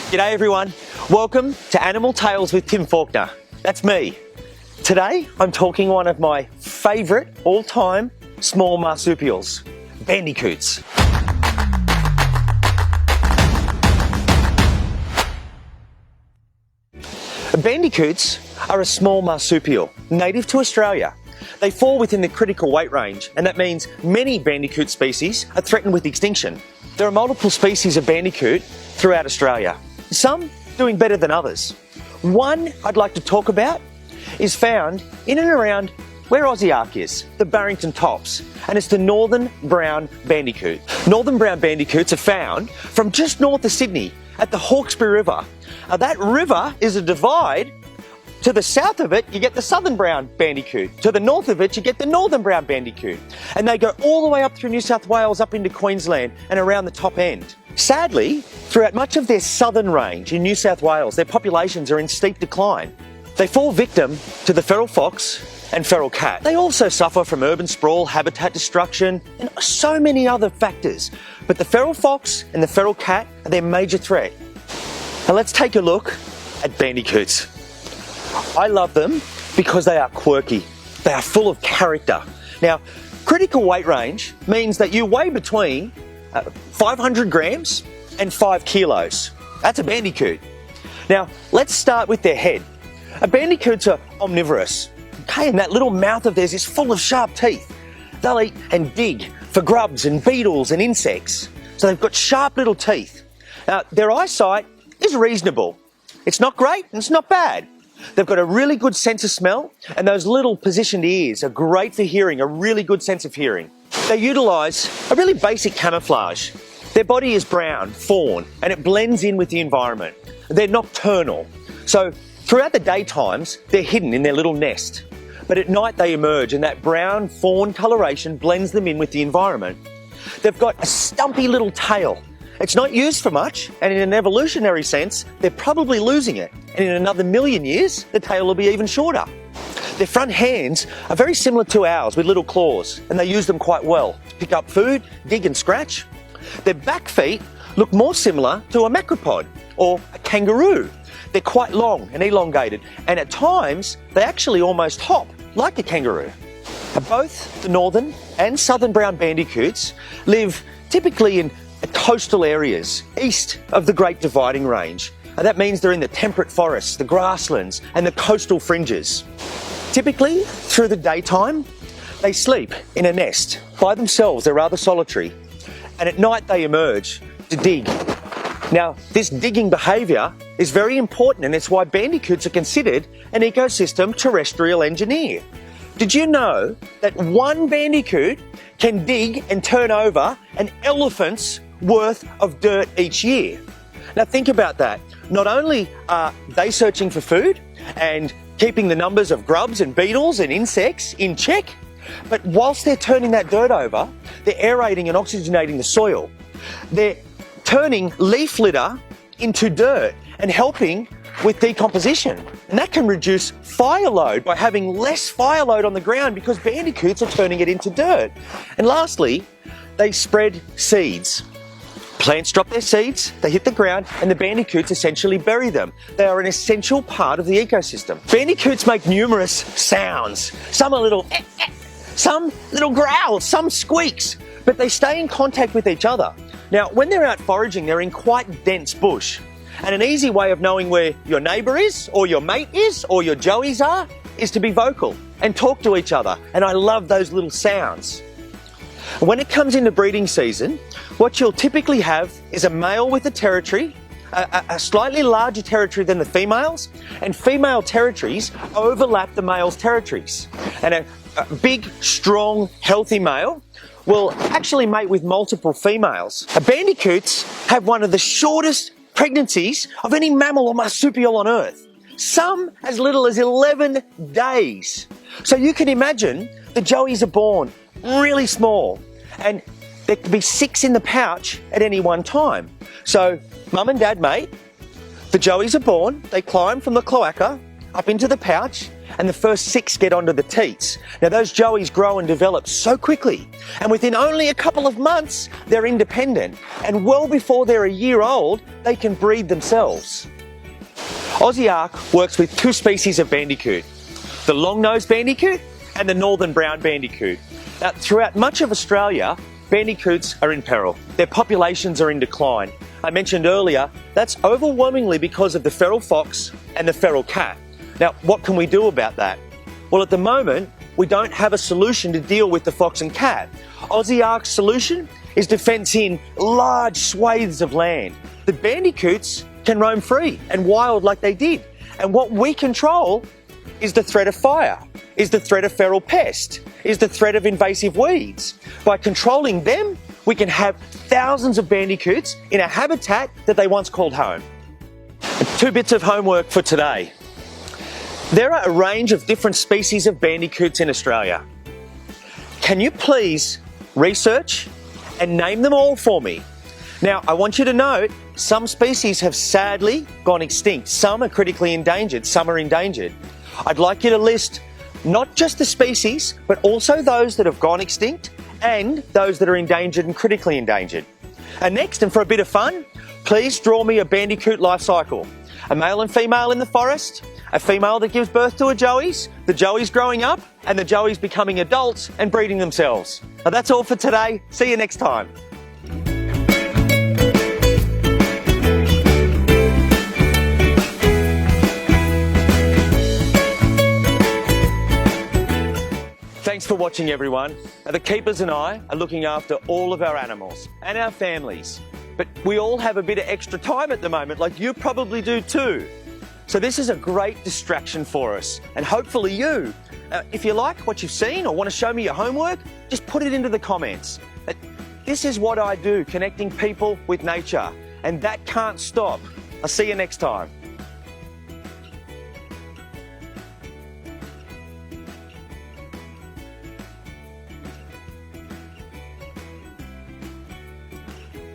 G'day everyone, welcome to Animal Tales with Tim Faulkner. That's me. Today I'm talking one of my favourite all-time small marsupials, Bandicoots. Bandicoots are a small marsupial, native to Australia. They fall within the critical weight range, and that means many Bandicoot species are threatened with extinction. There are multiple species of Bandicoot throughout Australia, some doing better than others. One I'd like to talk about is found in and around where Aussie Ark is, the Barrington Tops, and it's the northern brown bandicoot. Northern brown bandicoots are found from just north of Sydney at the Hawkesbury River. Now that river is a divide. To the south of it, you get the southern brown bandicoot. To the north of it, you get the northern brown bandicoot. And they go all the way up through New South Wales, up into Queensland and around the top end. Sadly, throughout much of their southern range in New South Wales, their populations are in steep decline. They fall victim to the feral fox and feral cat. They also suffer from urban sprawl, habitat destruction, and so many other factors. But the feral fox and the feral cat are their major threat. Now let's take a look at bandicoots. I love them because they are quirky. They are full of character. Now, critical weight range means that you weigh between 500 grams and 5 kilos. That's a bandicoot. Now, let's start with their head. Bandicoots are omnivorous. Okay, and that little mouth of theirs is full of sharp teeth. They'll eat and dig for grubs and beetles and insects. So they've got sharp little teeth. Now, their eyesight is reasonable. It's not great and it's not bad. They've got a really good sense of smell, and those little positioned ears are great for hearing, a really good sense of hearing. They utilise a really basic camouflage. Their body is brown, fawn, and it blends in with the environment. They're nocturnal, so throughout the daytimes, they're hidden in their little nest. But at night they emerge, and that brown fawn coloration blends them in with the environment. They've got a stumpy little tail. It's not used for much, and in an evolutionary sense, they're probably losing it. And in another million years, the tail will be even shorter. Their front hands are very similar to ours with little claws, and they use them quite well to pick up food, dig and scratch. Their back feet look more similar to a macropod or a kangaroo. They're quite long and elongated, and at times, they actually almost hop like a kangaroo. Both the northern and southern brown bandicoots live typically in coastal areas east of the Great Dividing Range. And that means they're in the temperate forests, the grasslands and the coastal fringes. Typically, through the daytime, they sleep in a nest by themselves. They're rather solitary. And at night they emerge to dig. Now, this digging behaviour is very important, and it's why bandicoots are considered an ecosystem terrestrial engineer. Did you know that one bandicoot can dig and turn over an elephant's worth of dirt each year? Now think about that. Not only are they searching for food and keeping the numbers of grubs and beetles and insects in check, but whilst they're turning that dirt over, they're aerating and oxygenating the soil. They're turning leaf litter into dirt and helping with decomposition. And that can reduce fire load by having less fire load on the ground because bandicoots are turning it into dirt. And lastly, they spread seeds. Plants drop their seeds, they hit the ground, and the bandicoots essentially bury them. They are an essential part of the ecosystem. Bandicoots make numerous sounds. Some are little some little growls, some squeaks, but they stay in contact with each other. Now, when they're out foraging, they're in quite dense bush. And an easy way of knowing where your neighbour is, or your mate is, or your joeys are, is to be vocal and talk to each other. And I love those little sounds. When it comes into breeding season, what you'll typically have is a male with a territory, a slightly larger territory than the females, and female territories overlap the male's territories. And a big, strong, healthy male will actually mate with multiple females. Bandicoots have one of the shortest pregnancies of any mammal or marsupial on Earth. Some as little as 11 days. So you can imagine the joeys are born really small, and there could be 6 in the pouch at any one time. So mum and dad mate, the joeys are born, they climb from the cloaca up into the pouch, and the first 6 get onto the teats. Now those joeys grow and develop so quickly, and within only a couple of months they're independent, and well before they're a year old they can breed themselves. Aussie Ark works with 2 species of bandicoot, the long-nosed bandicoot and the northern brown bandicoot. Now, throughout much of Australia, bandicoots are in peril. Their populations are in decline. I mentioned earlier, that's overwhelmingly because of the feral fox and the feral cat. Now, what can we do about that? Well, at the moment, we don't have a solution to deal with the fox and cat. Aussie Ark's solution is to fence in large swathes of land. The bandicoots can roam free and wild like they did. And what we control is the threat of fire, is the threat of feral pest, is the threat of invasive weeds. By controlling them, we can have thousands of bandicoots in a habitat that they once called home. 2 bits of homework for today. There are a range of different species of bandicoots in Australia. Can you please research and name them all for me? Now, I want you to note, some species have sadly gone extinct. Some are critically endangered, some are endangered. I'd like you to list not just the species, but also those that have gone extinct and those that are endangered and critically endangered. And next, and for a bit of fun, please draw me a bandicoot life cycle. A male and female in the forest, a female that gives birth to a joeys, the joeys growing up, and the joeys becoming adults and breeding themselves. Now that's all for today. See you next time. Thanks for watching, everyone. Now, the keepers and I are looking after all of our animals and our families, but we all have a bit of extra time at the moment, like you probably do too. So this is a great distraction for us, and hopefully you. If you like what you've seen or want to show me your homework, just put it into the comments. This is what I do, connecting people with nature, and that can't stop. I'll see you next time.